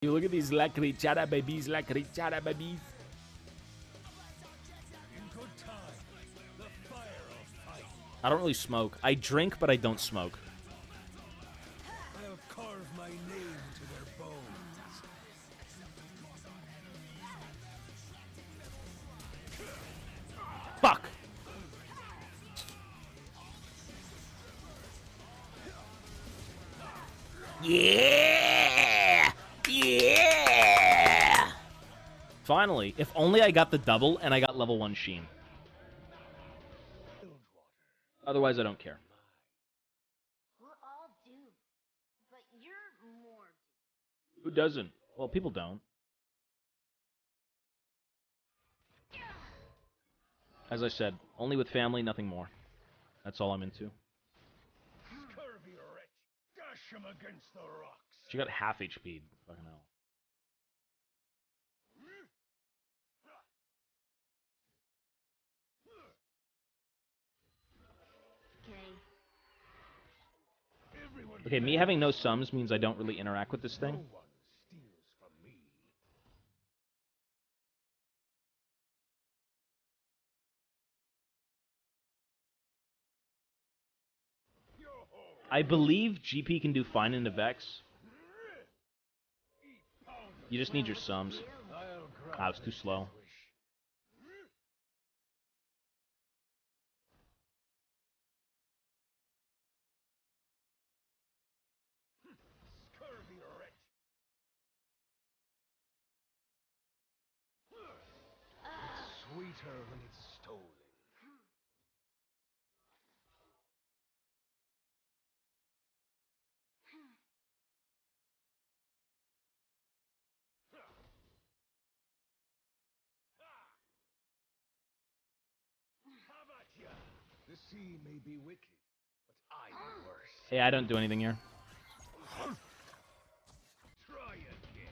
You look at these la crichara babies, la crichara babies. I don't really smoke. I drink, but I don't smoke. I'll carve my name to their bones. Fuck! Yeah! Yeah! Finally, if only I got the double and I got level 1 Sheen. Otherwise, I don't care. We're all doomed, but you're more doomed. Who doesn't? Well, people don't. As I said, only with family, nothing more. That's all I'm into. Scurvy wretch, dash him against the rocks. She got half HP. Fucking hell. Okay, me having no sums means I don't really interact with this thing. No one steals from me. I believe GP can do fine into Vex. You just need your sums. Ah, it's too slow. Scurvy wretch. It's sweeter when it's stolen. The sea may be wicked, but I'm worse. Hey, I don't do anything here. Try again.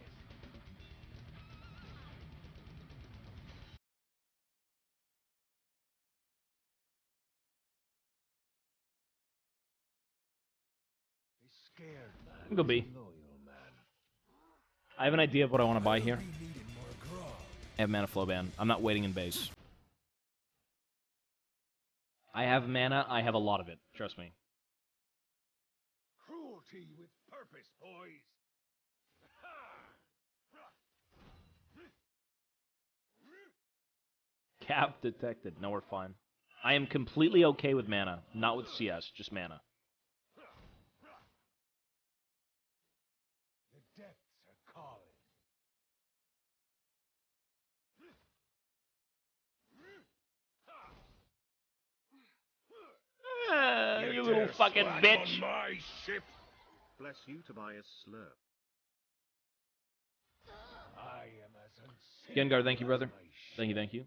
A scared man. Go B. is a loyal man. I have an idea of what I want to buy here. We needed more grog. I have mana flow ban. I'm not waiting in base. I have mana. I have a lot of it. Trust me. Cruelty with purpose, boys. Cap detected. No, we're fine. I am completely okay with mana. Not with CS, just mana. The depths are calling. You little fucking bitch. On my ship. Bless you, Tobias Slurp. I am as unsafe Gengar, thank you, brother. as my ship. Thank you, thank you.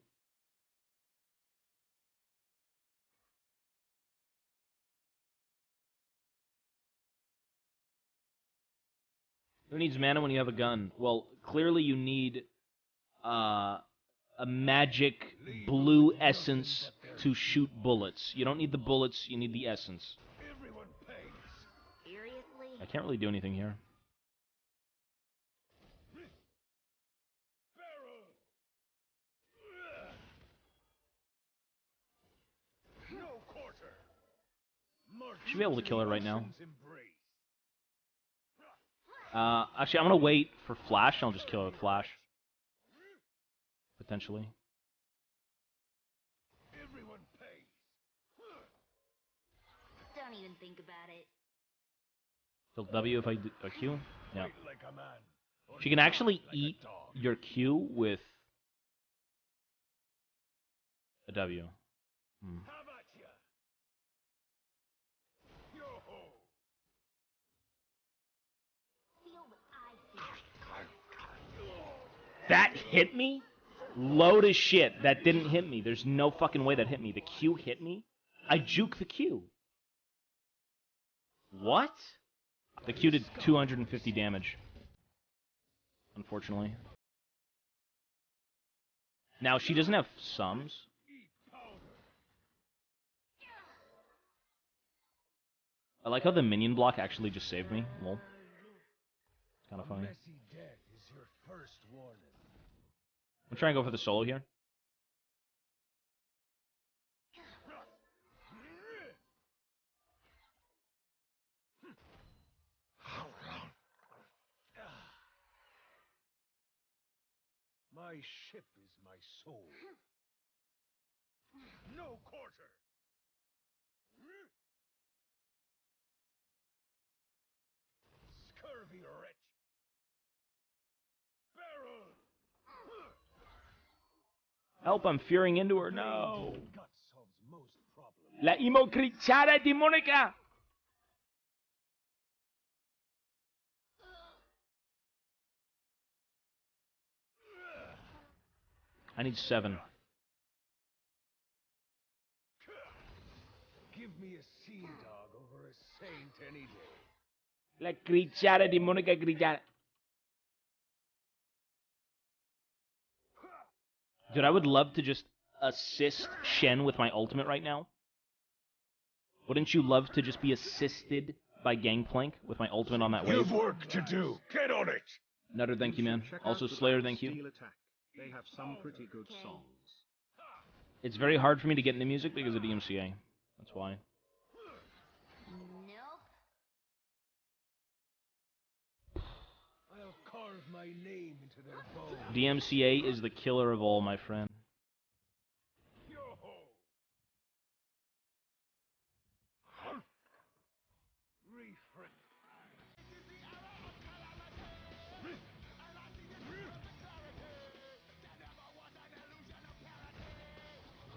Who needs mana when you have a gun? Well, clearly you need a magic blue essence to shoot bullets. You don't need the bullets, you need the essence. Everyone pays. Seriously? I can't really do anything here. Barrel. No quarter. Should be able to kill her right now. Ocean's embrace. Actually, I'm gonna wait for Flash, and I'll just kill her with Flash. Potentially. Everyone pays. Don't even think about it. Kill W if I do a Q? Yeah. Fight like a man. or She can die actually like a eat dog. your Q with a W. Hmm. How about ya? Yo-ho. Feel what I feel. That hit me? Load as shit. That didn't hit me. There's no fucking way that hit me. The Q hit me? I juke the Q. What? The Q did 250 damage. Unfortunately. Now, she doesn't have sums. Eat powder. I like how the minion block actually just saved me. Lol. Kind of A funny. messy death is First warning. I'm trying to go for the solo here. My ship is my soul. No quarter. Scurvy wretch. Barrel. Help, I'm fearing into her. No. Gut solves most problems. La imocriciata demonica. I need 7. Give me a sea dog over a saint any day. La criciata demonica criciata. Dude, I would love to just assist Shen with my ultimate right now. Wouldn't you love to just be assisted by Gangplank with my ultimate on that wave? You've work to do. Get on it. Nutter, thank you, man. Check out Also, the Slayer, band thank you. Steel Attack. They have some pretty good Okay. songs. It's very hard for me to get into music because of DMCA. That's why. Nope. I'll carve my name into their bones. DMCA is the killer of all, my friend. Yo-ho. Refriend.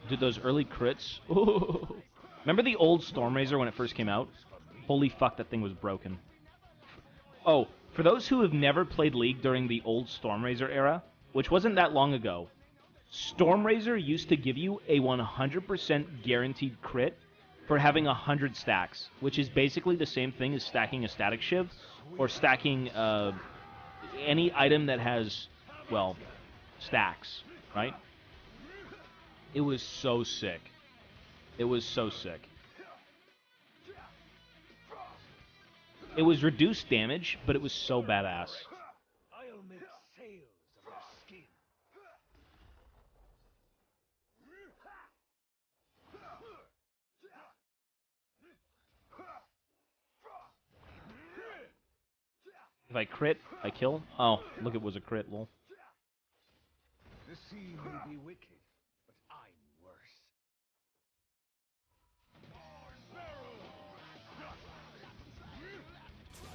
Dude, those early crits. Ooh. Remember the old Stormrazor when it first came out? Holy fuck, that thing was broken. Oh, for those who have never played League during the old Stormrazor era, which wasn't that long ago, Stormrazor used to give you a 100% guaranteed crit for having 100 stacks, which is basically the same thing as stacking a static shiv, or stacking any item that has, well, stacks, right? It was so sick. It was so sick. It was reduced damage, but it was so badass. I'll make sails of your skin. If I crit, I kill. Oh, look, it was a crit, lol. The sea may be wicked, but I'm worse.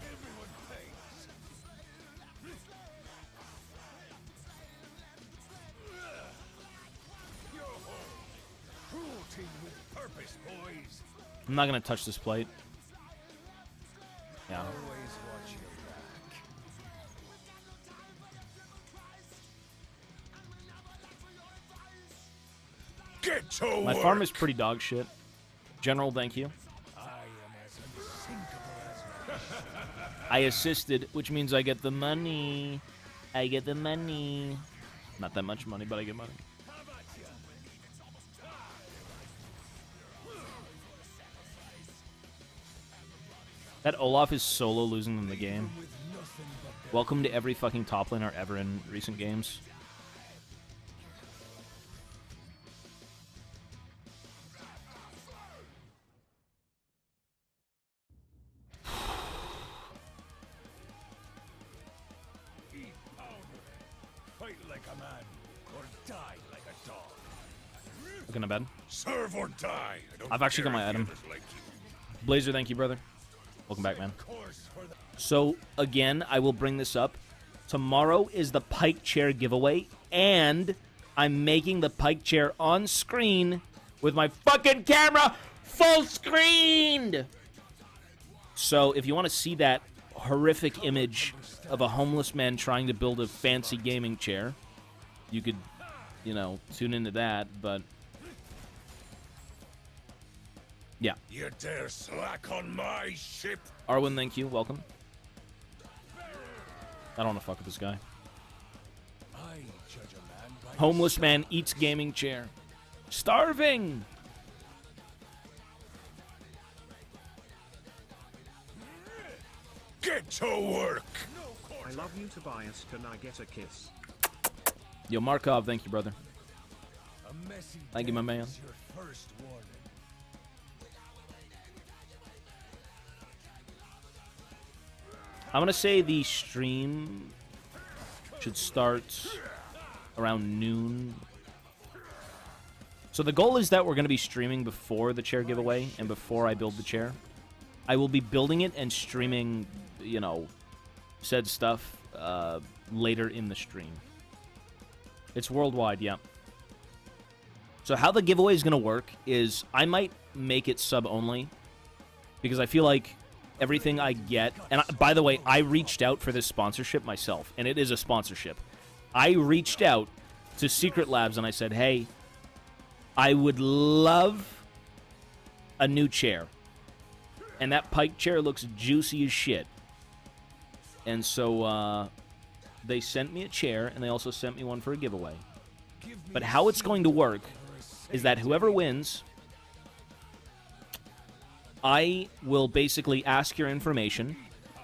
Everyone pays. Yo-ho. Cruelty with purpose, boys. I'm not gonna touch this plate. Yeah. Always watch your back. Get to My work. farm is pretty dog shit. General, thank you. I am as unsinkable as my I assisted, which means I get the money. I get the money. Not that much money, but I get money. That Olaf is solo losing in the game. with nothing but Welcome to every fucking top laner ever in recent games. eat powder. Fight like a man, or die like a dog. Looking to bed. Serve or die. I don't I've actually got care my if the item. others like you. Blazer, thank you, brother. Welcome back, man. Course for the So, again, I will bring this up. Tomorrow is the Pyke chair giveaway, and I'm making the Pyke chair on screen with my fucking camera full screened. So, if you want to see that horrific image of a homeless man trying to build a fancy gaming chair, you could, tune into that, but yeah. You dare slack on my ship? Arwen, thank you. Welcome. I don't want to fuck with this guy. I judge a man by Homeless man eats gaming chair. Starving! Get to work. I love you, Tobias. Can I get a kiss? Yo, Markov, thank you, brother. A messy Thank you, my death man. is your first warning. I'm gonna say the stream should start around noon. So the goal is that we're gonna be streaming before the chair giveaway and before I build the chair. I will be building it and streaming, you know, said stuff later in the stream. It's worldwide, yeah. So how the giveaway is gonna work is I might make it sub only because I feel like everything I get, and by the way, I reached out for this sponsorship myself, and it is a sponsorship. I reached out to Secret Labs and I said, hey, I would love a new chair. And that Pyke chair looks juicy as shit. And so they sent me a chair, and they also sent me one for a giveaway. But how it's going to work is that whoever wins, I will basically ask your information.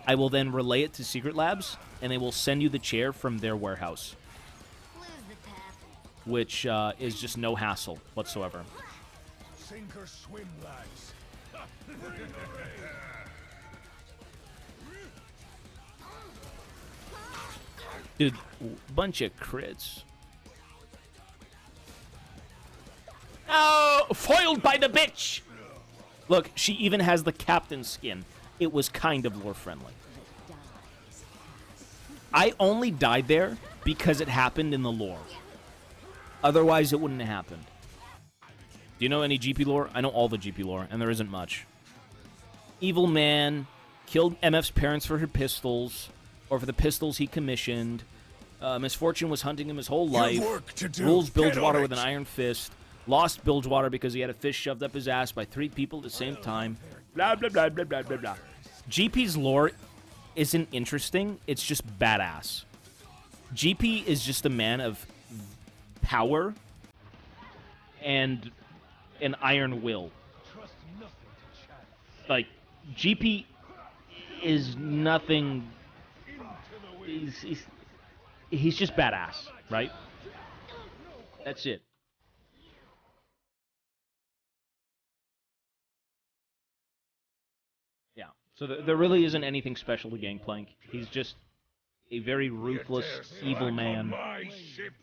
I will then relay it to Secret Labs, and they will send you the chair from their warehouse, Lose the tap. which is just no hassle whatsoever. Sink or swim, lads. Dude, bunch of crits. Oh, foiled by the bitch! Look, she even has the captain skin. It was kind of lore friendly. I only died there because it happened in the lore. Otherwise, it wouldn't have happened. Do you know any GP lore? I know all the GP lore, and there isn't much. Evil man killed MF's parents for her pistols, or for the pistols he commissioned. Misfortune was hunting him his whole life. work to do. Rules Get on Bilgewater with it. an iron fist. Lost Bilgewater because he had a fish shoved up his ass by 3 people at the same time. Blah, blah, blah, blah, blah, blah, blah. GP's lore isn't interesting. It's just badass. GP is just a man of power and an iron will. Trust nothing to chance. Like, GP is nothing. Into the wind. He's just badass, right? That's it. Yeah. So there really isn't anything special to Gangplank. He's just a very ruthless, evil man My ship.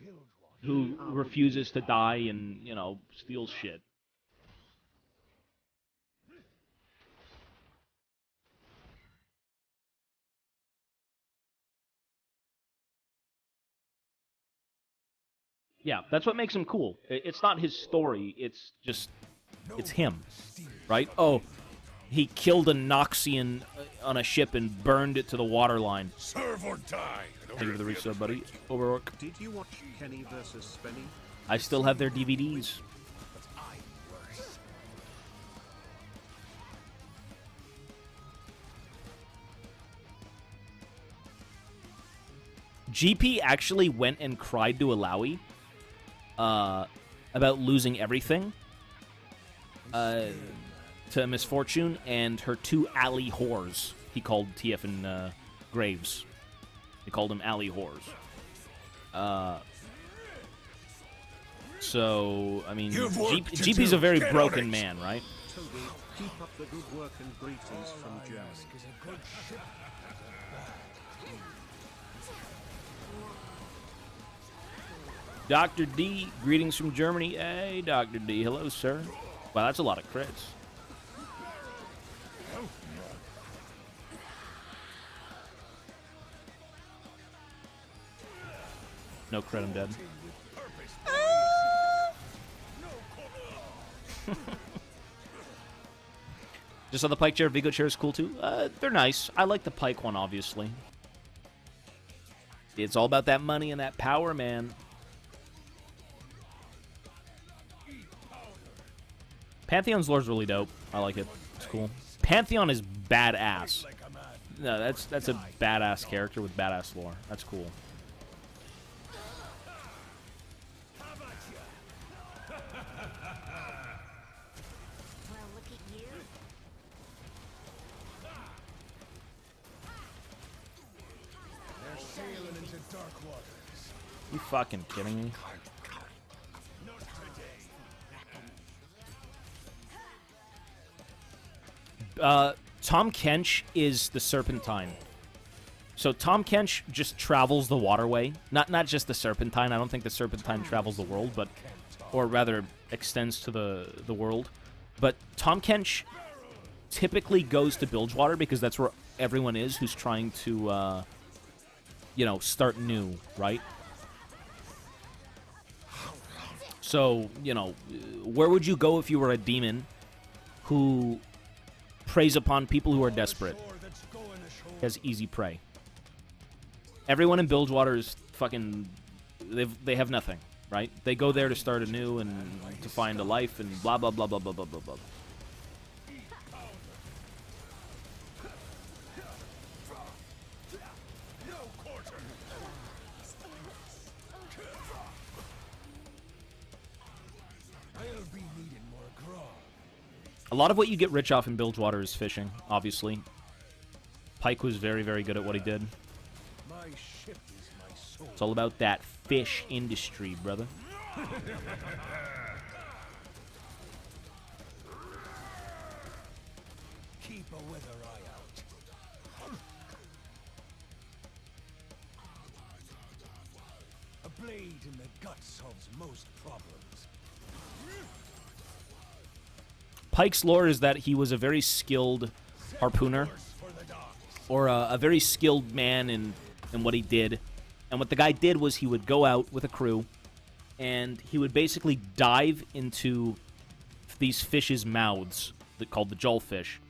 who refuses to die and, you know, steals shit. Yeah, that's what makes him cool. It's not his story, it's just, it's him, right? Oh, he killed a Noxian on a ship and burned it to the waterline. Serve or die. Thank you for the resub, buddy. Overwork. Did you watch Kenny versus Spenny? I still have their DVDs. GP actually went and cried to Alawi about losing everything to Misfortune and her 2 alley whores. He called TF and Graves. He called them alley whores. So, I mean, You've work to GP's do. a very Get on broken it. man, right? Toby, keep up the good work and greetings from Germany. Dr. D, greetings from Germany. Hey, Dr. D. Hello, sir. Wow, that's a lot of crits. No crit, I'm dead. Just on the Pyke chair, Vigo chair is cool too. They're nice. I like the Pyke one, obviously. It's all about that money and that power, man. Pantheon's lore's really dope. I like it. It's cool. Pantheon is badass. No, that's a badass character with badass lore. That's cool. Well, look at you. sailing into dark waters. You fucking kidding me? Not today. Tom Kench is the Serpentine. So Tom Kench just travels the waterway. Not just the Serpentine. I don't think the Serpentine travels the world, but... Or rather, extends to the world. But Tom Kench typically goes to Bilgewater because that's where everyone is who's trying to, you know, start new, right? So, you know, where would you go if you were a demon who preys upon people who are desperate? Has easy prey. Everyone in Bilgewater is fucking... They have nothing, right? They go there to start anew and to find a life and blah, blah, blah, blah, blah, blah, blah, blah. A lot of what you get rich off in Bilgewater is fishing, obviously. Pyke was very, very good at what he did. My ship is my soul. It's all about that fish industry, brother. Keep a weather eye out. A blade in the gut solves most problems. Pyke's lore is that he was a very skilled harpooner, or a very skilled man in what he did. And what the guy did was he would go out with a crew, and he would basically dive into these fish's mouths, called the jawfish,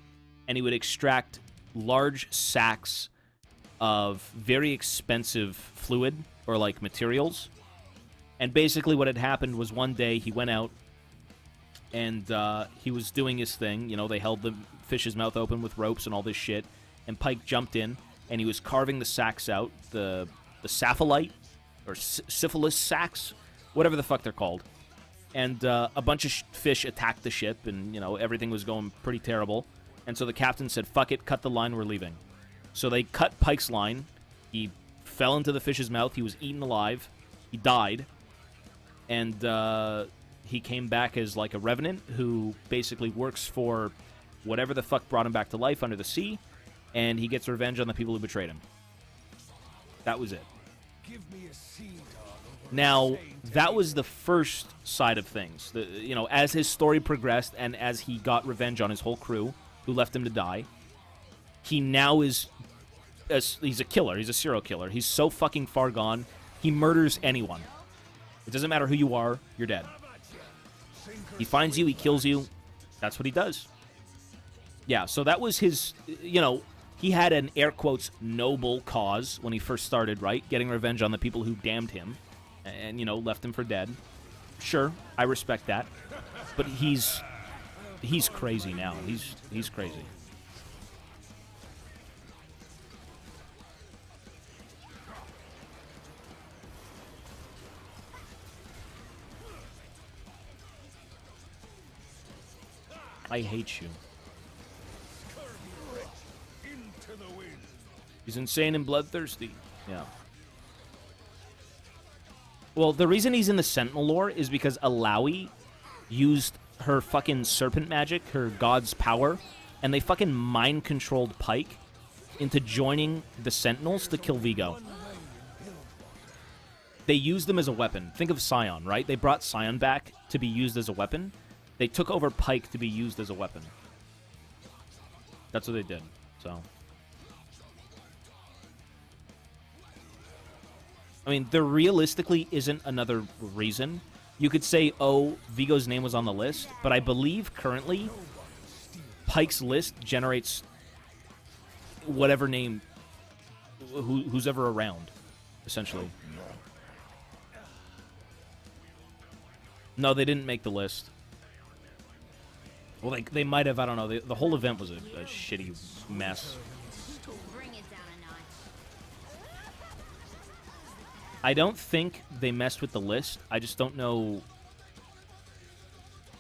and he would extract large sacks of very expensive fluid, or like materials. And basically what had happened was one day he went out, and he was doing his thing. You know, they held the fish's mouth open with ropes and all this shit. And Pyke jumped in, and he was carving the sacks out, the sapphilite, or syphilis sacks, whatever the fuck they're called. And a bunch of fish attacked the ship, and, you know, everything was going pretty terrible. And so the captain said, fuck it, cut the line, we're leaving. So they cut Pyke's line. He fell into the fish's mouth. He was eaten alive. He died. And he came back as like a revenant who basically works for whatever the fuck brought him back to life under the sea, and he gets revenge on the people who betrayed him. That was it. Give me a sea dog. Now, that was the first side of things. You know, as his story progressed and as he got revenge on his whole crew who left him to die, he now is... he's a killer. He's a serial killer. He's so fucking far gone. He murders anyone. It doesn't matter who you are, you're dead. He finds you, he kills you. That's what he does. Yeah, so that was his, you know, he had an, air quotes, noble cause when he first started, right? Getting revenge on the people who damned him and, you know, left him for dead. Sure, I respect that. But he's crazy now. He's crazy. I hate you. Into the wind. He's insane and bloodthirsty. Yeah. Well, the reason he's in the Sentinel lore is because Alawi used her fucking serpent magic, her god's power, and they fucking mind-controlled Pyke into joining the Sentinels to kill Vigo. They used them as a weapon. Think of Scion, right? They brought Scion back to be used as a weapon. They took over Pyke to be used as a weapon. That's what they did, so... I mean, there realistically isn't another reason. You could say, oh, Vigo's name was on the list, but I believe currently Pyke's list generates whatever name, who's ever around, essentially. No, they didn't make the list. Well, they might have, I don't know. The whole event was a shitty mess. Bring it down a notch. I don't think they messed with the list. I just don't know...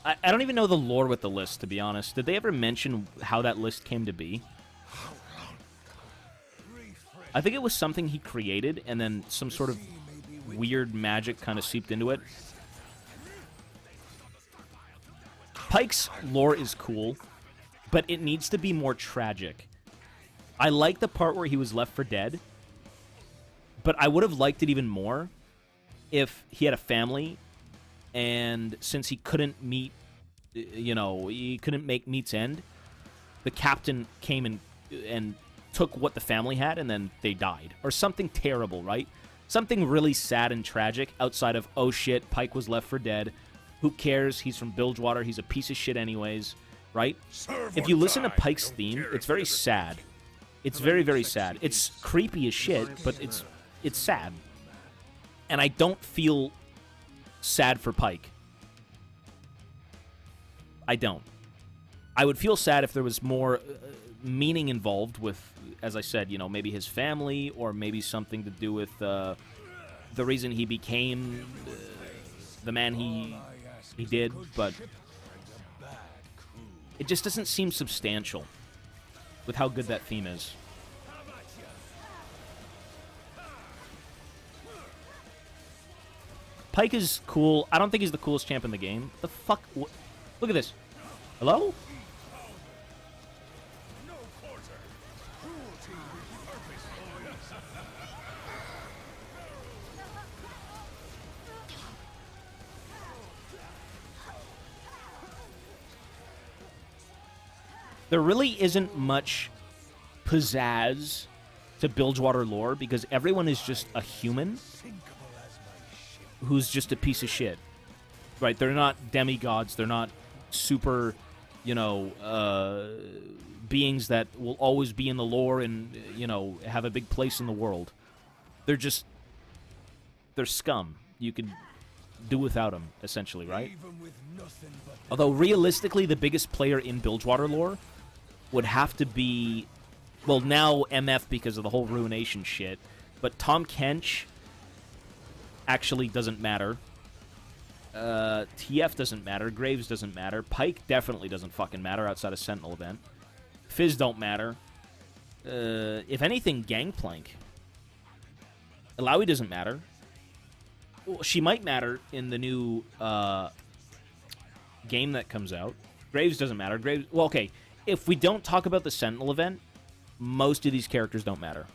I don't even know the lore with the list, to be honest. Did they ever mention how that list came to be? I think it was something he created, and then some sort of weird magic kind of seeped into it. Pyke's lore is cool, but it needs to be more tragic. I like the part where he was left for dead, but I would have liked it even more if he had a family, and since he couldn't meet, he couldn't make meets end, the captain came and took what the family had, and then they died. Or something terrible, right? Something really sad and tragic outside of, oh shit, Pyke was left for dead. Who cares? He's from Bilgewater. He's a piece of shit anyways, right? If you listen to Pyke's theme, it's very sad. It's very, very sad. It's creepy as shit, but it's sad. And I don't feel sad for Pyke. I don't. I would feel sad if there was more meaning involved with, as I said, maybe his family, or maybe something to do with the reason he became the man he did, but it just doesn't seem substantial with how good that theme is. Pyke is cool. I don't think he's the coolest champ in the game. The fuck? Look at this. Hello? There really isn't much pizzazz to Bilgewater lore because everyone is just a human who's just a piece of shit. Right? They're not demigods. They're not super, beings that will always be in the lore and, have a big place in the world. They're scum. You could do without them, essentially, right? Although, realistically, the biggest player in Bilgewater lore would have to be, well, now MF because of the whole Ruination shit, but Tom Kench actually doesn't matter. TF doesn't matter. Graves doesn't matter. Pyke definitely doesn't fucking matter outside of Sentinel event. Fizz don't matter. If anything, Gangplank. Alawi doesn't matter. Well, she might matter in the new game that comes out. Graves doesn't matter. Graves. Well, okay. If we don't talk about the Sentinel event, most of these characters don't matter.